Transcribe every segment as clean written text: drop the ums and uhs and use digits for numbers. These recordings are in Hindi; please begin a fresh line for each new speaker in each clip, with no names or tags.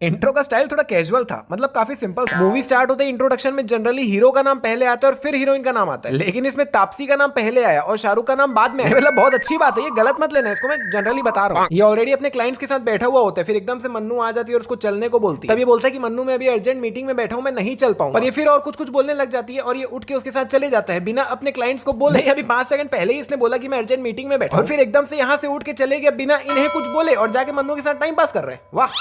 इंट्रो का स्टाइल थोड़ा कैजुअल था, मतलब काफी सिंपल था। मूवी स्टार्ट होते ही इंट्रोडक्शन में जनरली हीरो का नाम पहले आता है और फिर हीरोइन का नाम आता है, लेकिन इसमें तापसी का नाम पहले आया और शाहरुख का नाम बाद में आया। मतलब बहुत अच्छी बात है, ये गलत मत लेना, इसको मैं जनरली बता रहा हूँ। ये ऑलरेडी अपने क्लाइंट्स के साथ बैठा हुआ होता है, फिर एकदम से मन्नू आ जाती है और उसको चलने को बोलती है। तब ये बोलता है कि मन्नू मैं अभी अर्जेंट मीटिंग में बैठा हूँ, मैं नहीं चल पाऊंगा। और ये फिर और कुछ बोलने लग जाती है और ये उठ के उसके साथ चले जाता है बिना अपने क्लाइंट्स को बोले। अभी 5 सेकंड पहले ही इसने बोला कि मैं अर्जेंट मीटिंग में बैठा, और फिर एकदम से यहाँ से उठ के चले गया बिना इन्हें कुछ बोले और जाके मन्नू के साथ टाइम पास कर रहे हैं। वाह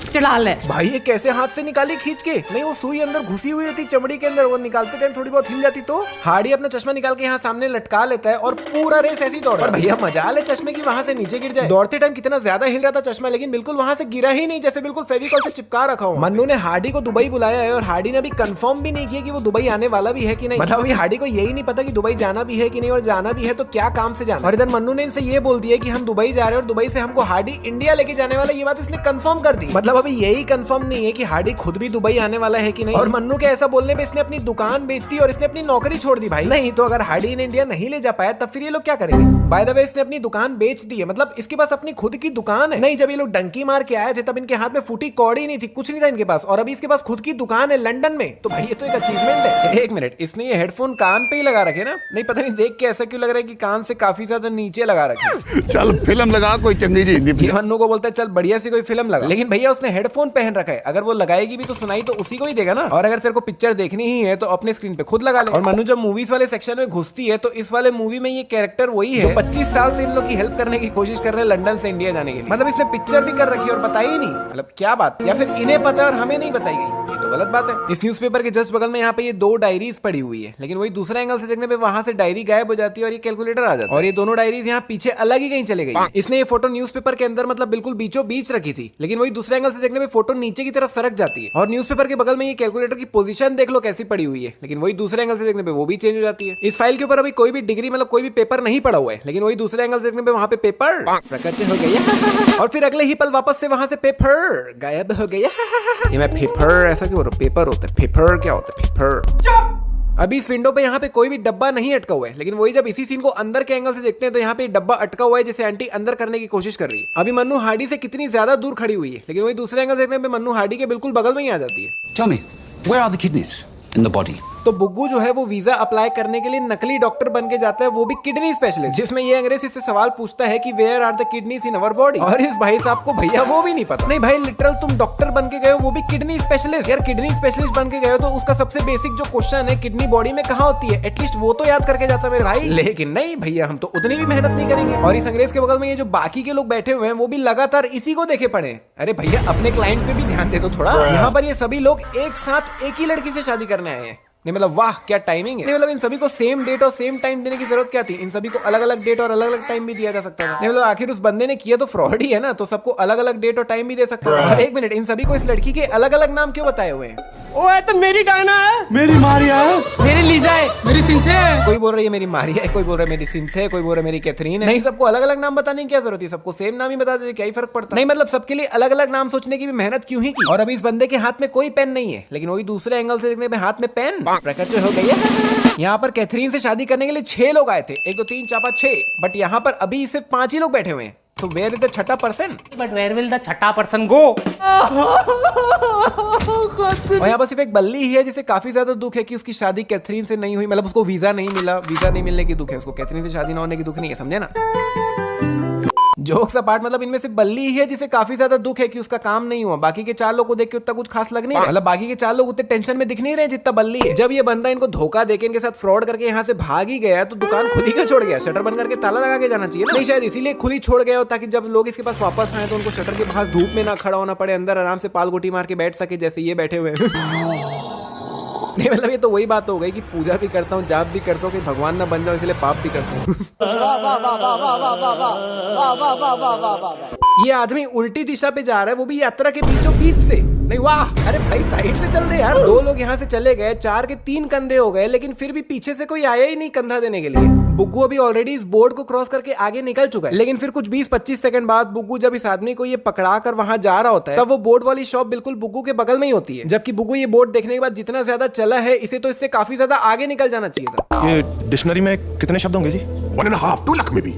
चढ़ाल है
भाई, ये कैसे हाथ से निकाली खींच के? नहीं, वो सुई अंदर घुसी हुई थी चमड़ी के अंदर, वो निकालते टाइम थोड़ी बहुत हिल जाती तो। हार्डी अपना चश्मा निकाल के यहाँ सामने लटका लेता है और पूरा रेस ऐसी दौड़। और भैया मजाल है चश्मे की वहां से नीचे गिर जाए। दौड़ते टाइम कितना ज्यादा हिल रहा था चश्मा, लेकिन बिल्कुल वहां से गिरा ही नहीं, जैसे बिल्कुल फेविकॉल से चिपका रखा हो। मन्नू ने हार्डी को दुबई बुलाया है और हार्डी ने अभी कंफर्म भी नहीं किया कि वो दुबई आने वाला भी है कि नहीं। मतलब अभी हार्डी को यही नहीं पता कि दुबई जाना भी है कि नहीं, और जाना भी है तो क्या काम से जाना। और इधर मन्नू ने इनसे ये बोल दिया कि हम दुबई जा रहे हैं और दुबई से हमको हार्डी इंडिया लेके जाने वाला, ये बात इसने कंफर्म कर दी। मतलब अभी यही कंफर्म नहीं है कि हार्डी खुद भी दुबई आने वाला है कि नहीं। और मन्नू के ऐसा बोलने पे इसने अपनी दुकान बेच दी और इसने अपनी नौकरी छोड़ दी। भाई नहीं तो अगर हार्डी इन इंडिया नहीं ले जा पाया तब फिर ये लोग क्या करेंगे? बाय द वे इसने अपनी दुकान बेच दी है, मतलब इसके पास अपनी खुद की दुकान है। नहीं, जब ये लोग डंकी मार के आए थे तब इनके हाथ में फूटी कौड़ी नहीं थी, कुछ नहीं था इनके पास, और अभी इसके पास खुद की दुकान है लंदन में। तो भाई ये तो एक अचीवमेंट है। एक मिनट, इसने ये हेडफोन कान पे ही लगा रखे ना? नहीं पता नहीं देख के ऐसा क्यों लग रहा है कि कान से काफी ज्यादा नीचे लगा रखे।
चल फिल्म लगा कोई चंगी जी।
ये मन्नू को बोलता है चल बढ़िया सी कोई फिल्म लगा, लेकिन भैया उसने हेडफोन पहन रखा है, अगर वो लगाएगी भी तो सुनाई तो उसी को ही देगा ना। और अगर तेरे को पिक्चर देखनी ही है तो अपने स्क्रीन पे खुद लगा ले। और मन्नू जब मूवीज वाले सेक्शन में घुसती है तो इस वाले मूवी में ये कैरेक्टर वही है 25 साल से इन लोग की हेल्प करने की कोशिश कर रहे हैं लंदन से इंडिया जाने के लिए। मतलब इसने पिक्चर भी कर रखी है और बताई ही नहीं। मतलब क्या बात, या फिर इन्हें पता है और हमें नहीं बताई गई, ये तो गलत बात है। इस न्यूज़पेपर के जस्ट बगल में यहाँ पे ये 2 डायरीज पड़ी हुई है, लेकिन वही दूसरे एंगल से देखने पे वहां से डायरी गायब हो जाती है और ये कैलकुलेटर आ जाता है, और ये दोनों डायरीज यहाँ पीछे अलग ही कहीं चले गई। इसने ये फोटो न्यूज़पेपर के अंदर मतलब बिल्कुल बीचों बीच रखी थी, लेकिन वही दूसरे एंगल से देखने पे फोटो नीचे की तरफ सरक जाती है, और न्यूज़पेपर के बगल में ये कैलकुलेटर की पोजीशन देख लो कैसी पड़ी हुई है, लेकिन वही दूसरे एंगल से देखने पे वो भी चेंज हो जाती है। इस फाइल के ऊपर अभी कोई भी डिग्री मतलब कोई भी पेपर नहीं पड़ा हुआ है, लेकिन वही दूसरे एंगल से देखने पे वहां पे पेपर प्रकट हो गया और फिर अगले ही पल वापस से वहां से पेपर गायब हो गया। ये मैं पेपर ऐसा क्यों बोल रहा हूं? पेपर होता है, पेपर क्या होता है? पेपर। अभी इस विंडो पे यहाँ पे कोई भी डब्बा नहीं अटका हुआ है, लेकिन वही जब इसी सीन को अंदर के एंगल से देखते हैं तो यहाँ पे डब्बा अटका हुआ है, जैसे आंटी अंदर करने की कोशिश कर रही है। अभी मन्नू हार्डी से कितनी ज्यादा दूर खड़ी हुई है, लेकिन वही दूसरे एंगल देखने पे मन्नू हार्डी के बिल्कुल बगल में ही आ जाती है।
Tell me, where are the kidneys in the body?
तो बुग्गू जो है वो वीजा अप्लाई करने के लिए नकली डॉक्टर बन के जाता है, वो भी किडनी स्पेशलिस्ट, जिसमें ये अंग्रेज इससे सवाल पूछता है कि where are the kidneys in our body, और इस भाई साहब को भैया वो भी नहीं पता। नहीं भाई, लिटरल तुम डॉक्टर बन के गए हो, वो भी किडनी स्पेशलिस्ट। यार किडनी स्पेशलिस्ट बन के गए हो तो उसका सबसे बेसिक जो क्वेश्चन है किडनी बॉडी में कहाँ होती है, एटलीस्ट वो तो याद करके जाता मेरे भाई। लेकिन नहीं भैया, हम तो उतनी भी मेहनत नहीं करेंगे। और इस अंग्रेज के बगल में ये जो बाकी के लोग बैठे हुए हैं वो भी लगातार इसी को देखे पड़े। अरे भैया अपने क्लाइंट्स पे भी ध्यान दे दो थोड़ा। यहाँ पर ये सभी लोग एक साथ एक ही लड़की से शादी करने आए हैं। नहीं मतलब वाह क्या टाइमिंग है। नहीं मतलब इन सभी को सेम डेट और सेम टाइम देने की जरूरत क्या थी? इन सभी को अलग अलग डेट और अलग अलग टाइम भी दिया जा सकता था। नहीं मतलब आखिर उस बंदे ने किया तो फ्रॉड ही है ना, तो सबको अलग अलग डेट और टाइम भी दे सकता था। एक मिनट, इन सभी को इस लड़की के अलग अलग नाम क्यों बताए हुए हैं?
ओ है तो मेरी डायना है,
मेरी मारिया है,
मेरी लीजा है, मेरी सिंथे है।
कोई बोल रहा है मेरी मारिया है, कोई बोल रहा है मेरी सिंथे है, कोई बोल रहा है मेरी कैथरीन है। नहीं, सबको अलग अलग नाम बताने की क्या जरूरत है? सबको सेम नाम ही बता देते, क्या ही फर्क पड़ता? नहीं मतलब सबके लिए अलग अलग नाम सोचने की भी मेहनत क्यों ही की? और अभी इस बंदे के हाथ में कोई पेन नहीं है, लेकिन वही दूसरे एंगल से देखने पे हाथ में पेन प्रकट हो गई है। यहाँ पर कैथरीन से शादी करने के लिए 6 लोग आए थे, 1 2 3 4 5 6, बट यहाँ पर अभी सिर्फ 5 ही लोग बैठे हुए हैं। तो वेयर इज द छठा person?
But where will the छठा पर्सन गो?
और यहाँ पर सिर्फ एक बल्ली ही है जिसे काफी ज्यादा दुख है कि उसकी शादी कैथरीन से नहीं हुई, मतलब उसको वीजा नहीं मिला। वीजा नहीं मिलने की दुख है उसको, कैथरीन से शादी ना होने की दुख नहीं है, समझे ना? जोक्स अपार्ट, मतलब इनमें से बल्ली ही है जिसे काफी ज्यादा दुख है कि उसका काम नहीं हुआ। बाकी के 4 लोग को देख के उतना कुछ खास लग नहीं रहा, मतलब बाकी के 4 लोग उतने टेंशन में दिख नहीं रहे जितना बल्ली है। जब ये बंदा इनको धोखा देके इनके साथ फ्रॉड करके यहाँ से भाग ही गया तो दुकान खुली क्यों छोड़ गया? शटर बंद करके ताला लगा के जाना चाहिए। नहीं शायद इसीलिए खुली छोड़ गया हो ताकि जब लोग इसके पास वापस आए तो उनको शटर के बाहर धूप में ना खड़ा होना पड़े, अंदर आराम से पाल गोटी मार के बैठ सके जैसे ये बैठे हुए नहीं मतलब ये तो वही बात हो गई कि पूजा भी करता हूँ, जाप भी करता हूँ कि भगवान ना बन जाओ, इसलिए पाप भी करता हूँ। ये आदमी उल्टी दिशा पे जा रहा है, वो भी यात्रा के बीचों बीच से। नहीं वाह, अरे भाई साइड से चल दे यार। 2 लोग यहाँ से चले गए, 4 के 3 कंधे हो गए, लेकिन फिर भी पीछे से कोई आया ही नहीं कंधा देने के लिए। बुग्गू अभी ऑलरेडी इस बोर्ड को क्रॉस करके आगे निकल चुका है, लेकिन फिर कुछ 20-25 सेकंड बाद बुग्गू जब इस आदमी को ये पकड़ा कर वहां जा रहा होता है तब वो बोर्ड वाली शॉप बिल्कुल बुग्गू के बगल में ही होती है। जबकि बुग्गू ये बोर्ड देखने के बाद जितना ज्यादा चला है इसे तो इससे काफी ज्यादा आगे निकल जाना चाहिए था।
ये डिक्शनरी में कितने शब्द होंगे जी?
1.5-2 लाख में भी।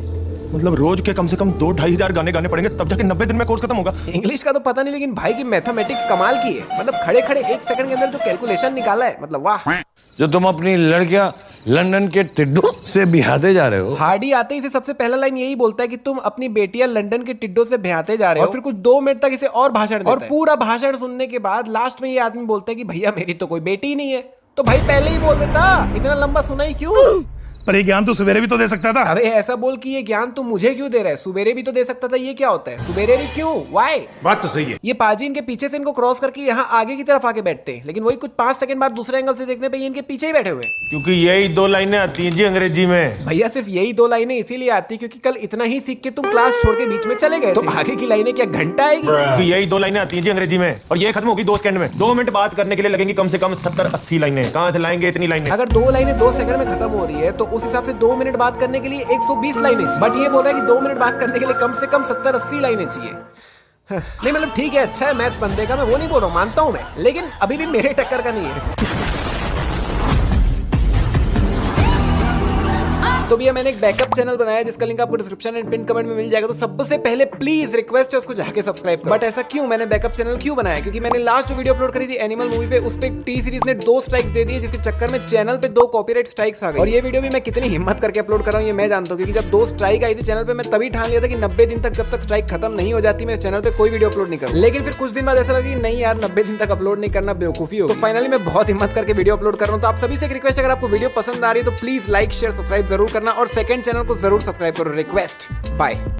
मतलब रोज के कम से कम 2-2.5 गाने गाने पड़ेंगे तब जाके 90 दिन में कोर्स खत्म होगा।
इंग्लिश का तो पता नहीं, लेकिन भाई की मैथमेटिक्स कमाल की है। मतलब खड़े खड़े 1 सेकंड के अंदर जो कैलकुलेशन निकाला है, मतलब वाह।
जो तुम अपनी लड़कियां लंदन के टिड्डों से बिहाते जा रहे हो।
हार्डी आते ही इसे सबसे पहला लाइन यही बोलता है कि तुम अपनी बेटियां लंदन के टिड्डों से ब्याहते जा रहे हो, और फिर कुछ 2 मिनट तक इसे और भाषण देता है। और पूरा भाषण सुनने के बाद लास्ट में ये आदमी बोलता है कि भैया मेरी तो कोई बेटी ही नहीं है। तो भाई पहले ही बोल देता, इतना लंबा सुना ही क्यों?
पर ये ज्ञान तो सवेरे भी तो दे सकता था।
अबे ऐसा बोल कि ये ज्ञान तू मुझे क्यों दे रहा है, सुबेरे भी तो दे सकता था। ये क्या होता है, सुबेरे भी क्यों, वाई?
बात तो सही है।
ये पाजी इनके पीछे से इनको क्रॉस करके यहाँ आगे की तरफ आके बैठते हैं, लेकिन वही कुछ 5 सेकंड बाद दूसरे एंगल से देखने पे ये इनके पीछे ही बैठे हुए हैं।
क्योंकि यही 2 लाइनें आती हैं जी अंग्रेजी में।
भैया सिर्फ यही 2 लाइनें इसीलिए आती क्योंकि कल इतना ही सीख के तुम क्लास छोड़ के बीच में चले गए, तो आगे की लाइनें क्या घंटा आएगी?
क्योंकि यही 2 लाइनें आती हैं जी अंग्रेजी में, और ये खत्म होगी 2 सेकंड में। 2 मिनट बात करने के लिए लगेंगी कम से कम 70-80 लाइनें। कहां से लाएंगे इतनी लाइनें?
अगर 2 लाइनें 2 सेकंड में खत्म हो रही है तो उस हिसाब से 2 मिनट बात करने के लिए 120 लाइनें चाहिए। बट ये बोल रहा है कि 2 मिनट बात करने के लिए कम से कम 70-80 लाइनें चाहिए। नहीं मतलब ठीक है, अच्छा है मैथ्स बंदे का, मैं वो नहीं बोल रहा हूँ, मानता हूँ मैं, लेकिन अभी भी मेरे टक्कर का नहीं है। तो भैया मैंने एक बैकअप चैनल बनाया जिसका लिंक आपको डिस्क्रिप्शन एंड पिन कमेंट में मिल जाएगा। तो सबसे पहले प्लीज रिक्वेस्ट है उसको जाके सब्सक्राइब करो। बट ऐसा क्यों, मैंने बैकअप चैनल क्यों बनाया? क्योंकि मैंने लास्ट जो वीडियो अपलोड करी थी एनिमल मूवी पे, उस पे टी सीरीज ने 2 स्ट्राइक्स दे दिए, जिसके चक्कर में चैनल पे 2 कॉपीराइट स्ट्राइक्स आ गई। और ये वीडियो भी मैं कितनी हिम्मत करके अपलोड कर रहा हूँ ये मैं जानता हूँ, क्योंकि जब 2 स्ट्राइक आई थी चैनल पे मैं तभी ठान लिया था कि 90 दिन तक जब तक स्ट्राइक खत्म नहीं हो जाती मैं इस चैनल पे कोई वीडियो अपलोड नहीं करूँ। लेकिन फिर कुछ दिन बाद ऐसा लगा कि नहीं यार 90 दिन तक अपलोड नहीं करना बेवकूफी हो। तो फाइनली मैं बहुत हिम्मत करके वीडियो अपलोड कर रहा हूँ। तो आप सभी से एक रिक्वेस्ट, अगर आपको वीडियो पसंद आ रही है तो प्लीज लाइक शेयर सब्सक्राइब जरूर करना, और सेकंड चैनल को जरूर सब्सक्राइब करो, रिक्वेस्ट। बाय।